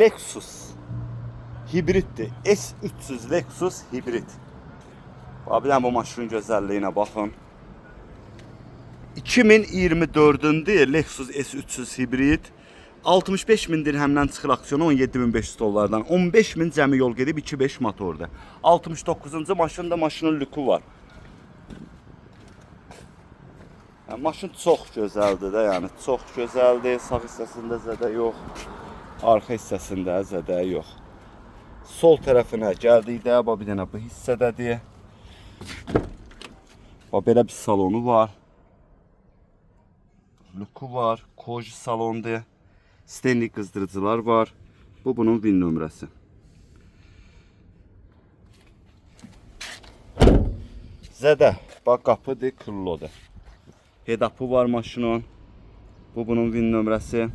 Lexus hibritdir. S300 Lexus hibrit. Bir dənə bu maşının gözəlliyinə baxın. 2024-dür Lexus S300 hibrit. 65 min dirhəmdən çıxır aksiyona 17.500 dollardan. 15 min cəmi yol gedib 2.5 motorda. 69-cu maşında maşının lüku var. Maşın çox gözəldir də, yəni çox gözəldir. Sağ hissəsində zədə yox, arxa hissəsində zədə yox. Sol tərəfinə gəldikdə bir dənə bu hissədədir. Belə bir salonu var. Luku var, koji salondur. Stenlik qızdırıcılar var. Bu bunun VIN nömrəsi. Zədə, bax qapıdır, krıllodur. Head-up'ı var maşının. Bu bunun VIN nömrəsi.